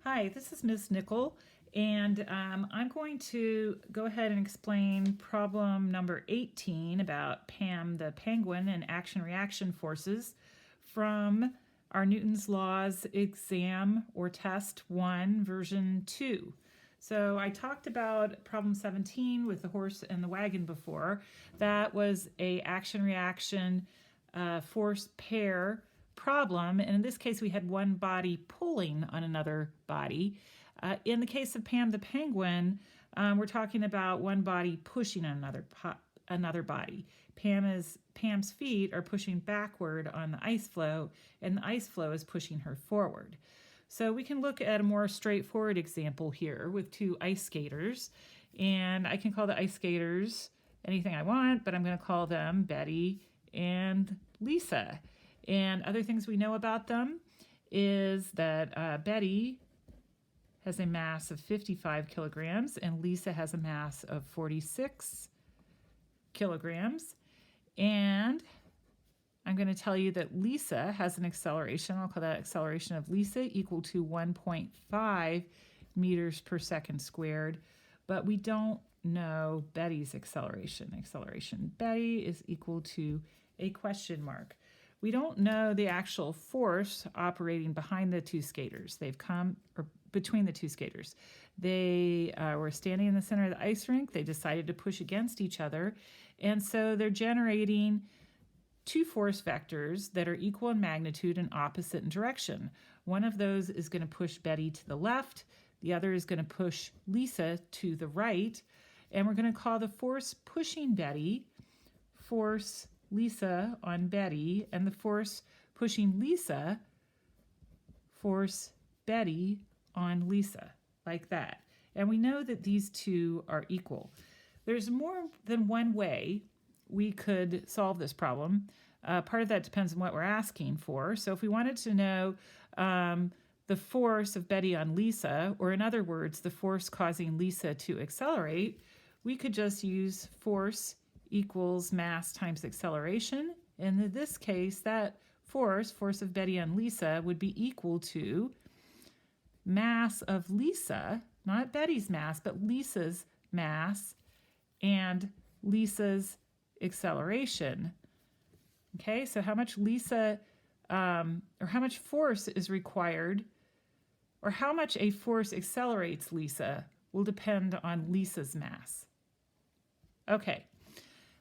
Hi, this is Ms. Nickel, and I'm going to go ahead and explain problem number 18 about Pam the Penguin and action-reaction forces from our Newton's Laws exam or test 1 version 2. So I talked about problem 17 with the horse and the wagon before. That was a action-reaction force pair problem, and in this case we had one body pulling on another body. In the case of Pam the Penguin, we're talking about one body pushing on another body. Pam's feet are pushing backward on the ice floe, and the ice floe is pushing her forward. So we can look at a more straightforward example here with two ice skaters, and I can call the ice skaters anything I want, but I'm going to call them Betty and Lisa. And other things we know about them is that Betty has a mass of 55 kilograms and Lisa has a mass of 46 kilograms. And I'm going to tell you that Lisa has an acceleration, I'll call that acceleration of Lisa, equal to 1.5 meters per second squared, but we don't know Betty's acceleration. Acceleration Betty is equal to a question mark. We don't know the actual force operating behind the two skaters. Between the two skaters. They were standing in the center of the ice rink. They decided to push against each other. And so they're generating two force vectors that are equal in magnitude and opposite in direction. One of those is going to push Betty to the left. The other is going to push Lisa to the right. And we're going to call the force pushing Betty force Lisa on Betty, and the force pushing Lisa force Betty on Lisa, like that. And we know that these two are equal. There's more than one way we could solve this problem. Part of that depends on what we're asking for. So if we wanted to know the force of Betty on Lisa, or in other words, the force causing Lisa to accelerate, we could just use force equals mass times acceleration. And in this case, that force of Betty on Lisa, would be equal to mass of Lisa, not Betty's mass, but Lisa's mass and Lisa's acceleration. Okay, so how much Lisa, or how much force is required, or how much a force accelerates Lisa will depend on Lisa's mass. Okay.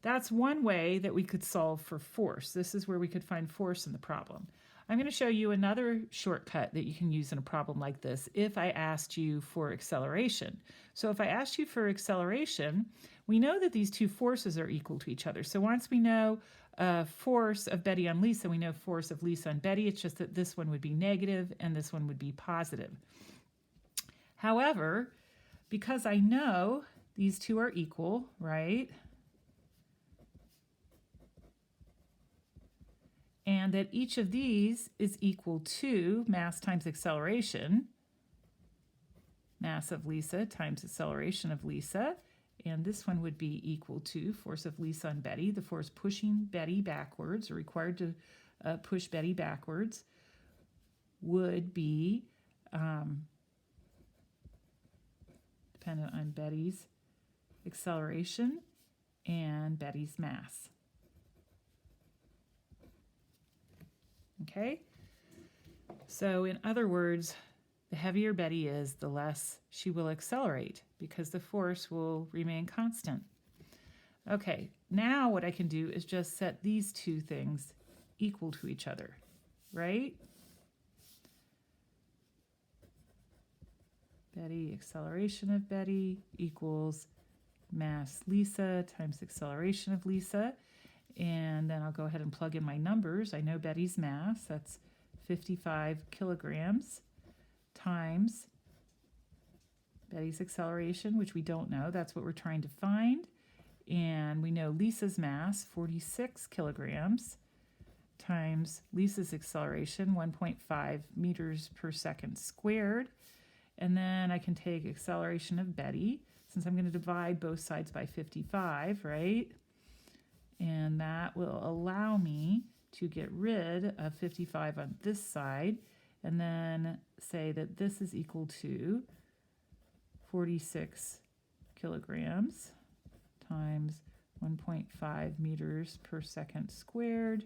That's one way that we could solve for force. This is where we could find force in the problem. I'm going to show you another shortcut that you can use in a problem like this if I asked you for acceleration. So if I asked you for acceleration, we know that these two forces are equal to each other. So once we know force of Betty on Lisa, we know force of Lisa on Betty. It's just that this one would be negative and this one would be positive. However, because I know these two are equal, right? And that each of these is equal to mass times acceleration, mass of Lisa times acceleration of Lisa, and this one would be equal to force of Lisa on Betty, the force pushing Betty backwards, or required to push Betty backwards, would be dependent on Betty's acceleration and Betty's mass. Okay, so in other words, the heavier Betty is, the less she will accelerate because the force will remain constant. Okay, now what I can do is just set these two things equal to each other, right? Betty, acceleration of Betty equals mass Lisa times acceleration of Lisa. And then I'll go ahead and plug in my numbers. I know Betty's mass, that's 55 kilograms, times Betty's acceleration, which we don't know. That's what we're trying to find. And we know Lisa's mass, 46 kilograms, times Lisa's acceleration, 1.5 meters per second squared. And then I can take acceleration of Betty, since I'm going to divide both sides by 55, right? And that will allow me to get rid of 55 on this side and then say that this is equal to 46 kilograms times 1.5 meters per second squared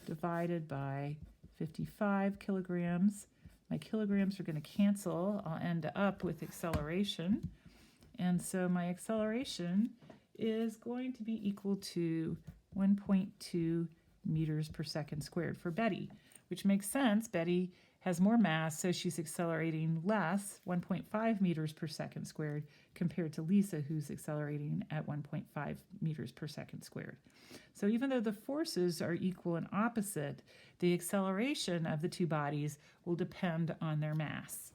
divided by 55 kilograms. My kilograms are going to cancel. I'll end up with acceleration. And so my acceleration is going to be equal to 1.2 meters per second squared for Betty, which makes sense. Betty has more mass, so she's accelerating less, 1.5 meters per second squared, compared to Lisa, who's accelerating at 1.5 meters per second squared. So even though the forces are equal and opposite, the acceleration of the two bodies will depend on their mass.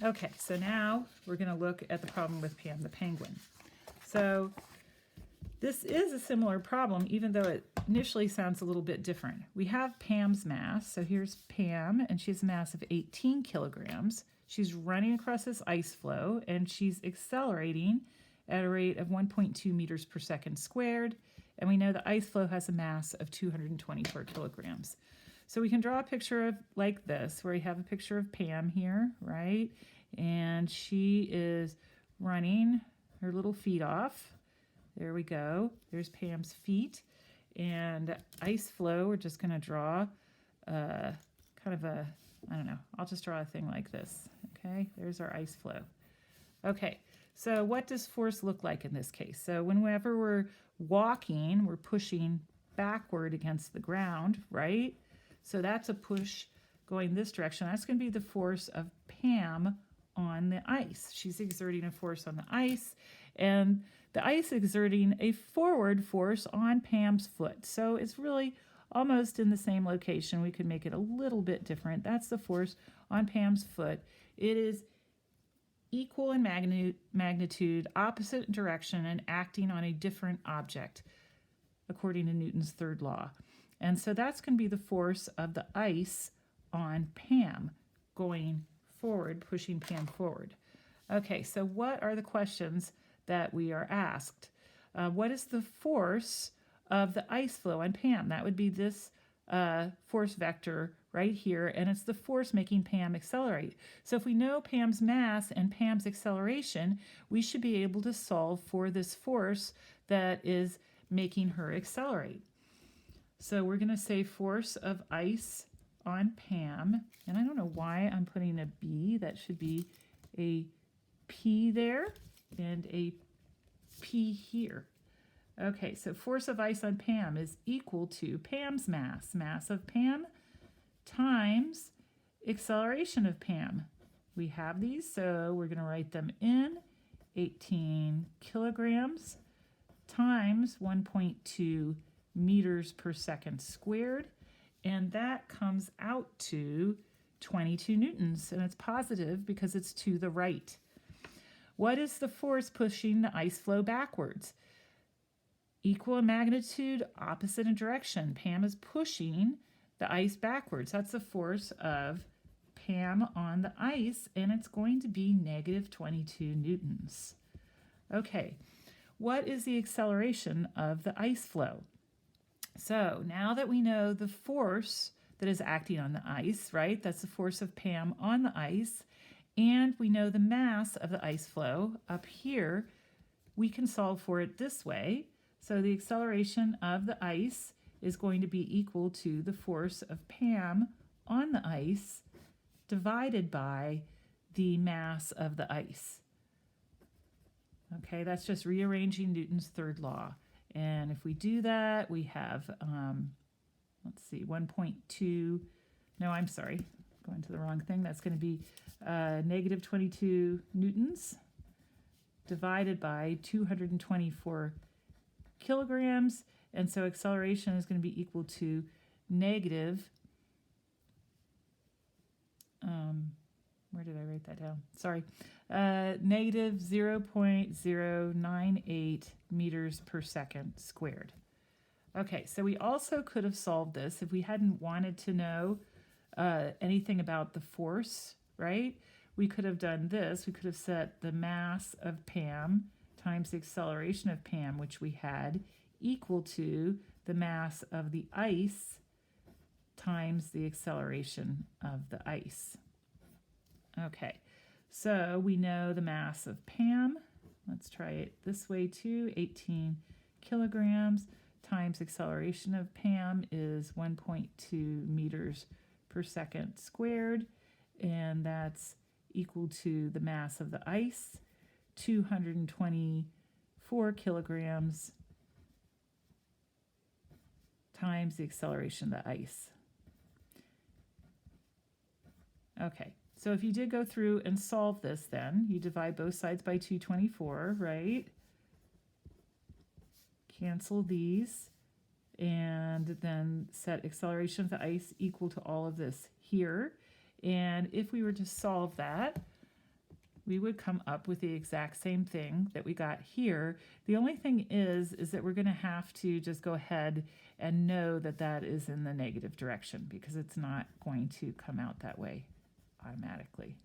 Okay, so now we're going to look at the problem with Pam the Penguin. So this is a similar problem, even though it initially sounds a little bit different. We have Pam's mass. So here's Pam, and she has a mass of 18 kilograms. She's running across this ice floe, and she's accelerating at a rate of 1.2 meters per second squared. And we know the ice floe has a mass of 224 kilograms. So we can draw a picture of like this, where we have a picture of Pam here, right? And she is running her little feet off. There we go. There's Pam's feet. And ice floe, we're just going to draw kind of a, I don't know, I'll just draw a thing like this. Okay, there's our ice floe. Okay, so what does force look like in this case? So whenever we're walking, we're pushing backward against the ground, right? So that's a push going this direction. That's going to be the force of Pam on the ice. She's exerting a force on the ice, and the ice exerting a forward force on Pam's foot. So it's really almost in the same location. We could make it a little bit different. That's the force on Pam's foot. It is equal in magnitude, opposite direction, and acting on a different object, according to Newton's third law. And so that's going to be the force of the ice on Pam going forward, pushing Pam forward. Okay, so what are the questions that we are asked? What is the force of the ice floe on Pam? That would be this force vector right here, and it's the force making Pam accelerate. So if we know Pam's mass and Pam's acceleration, we should be able to solve for this force that is making her accelerate. So we're going to say force of ice on Pam, and I don't know why I'm putting a B. That should be a P there and a P here. Okay, so force of ice on Pam is equal to Pam's mass, mass of Pam, times acceleration of Pam. We have these, so we're going to write them in. 18 kilograms times 1.2 meters per second squared, and that comes out to 22 newtons, and it's positive because it's to the right. What is the force pushing the ice floe backwards? Equal in magnitude, opposite in direction. Pam is pushing the ice backwards. That's the force of Pam on the ice, and it's going to be negative 22 newtons. Okay, what is the acceleration of the ice floe? So now that we know the force that is acting on the ice, right? That's the force of Pam on the ice, and we know the mass of the ice floe up here, we can solve for it this way. So the acceleration of the ice is going to be equal to the force of Pam on the ice divided by the mass of the ice. Okay, that's just rearranging Newton's third law. And if we do that, we have, let's see, 1.2, no, I'm sorry, going to the wrong thing. That's going to be negative 22 newtons divided by 224 kilograms. And so acceleration is going to be equal to negative, where did I write that down? Sorry, negative 0.098 meters per second squared. Okay, so we also could have solved this if we hadn't wanted to know anything about the force, right? We could have done this. We could have set the mass of Pam times the acceleration of Pam, which we had, equal to the mass of the ice times the acceleration of the ice. Okay, so we know the mass of Pam. Let's try it this way too. 18 kilograms times acceleration of Pam is 1.2 meters per second squared, and that's equal to the mass of the ice, 224 kilograms times the acceleration of the ice. Okay, so if you did go through and solve this, then you divide both sides by 224, right? Cancel these, and then set acceleration of the ice equal to all of this here. And if we were to solve that, we would come up with the exact same thing that we got here. The only thing is that we're going to have to just go ahead and know that that is in the negative direction, because it's not going to come out that way automatically.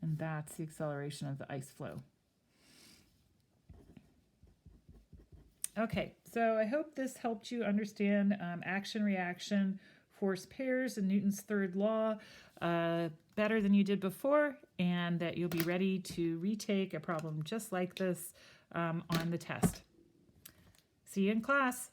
And that's the acceleration of the ice flow. Okay, so I hope this helped you understand action-reaction force pairs and Newton's third law better than you did before, and that you'll be ready to retake a problem just like this on the test. See you in class.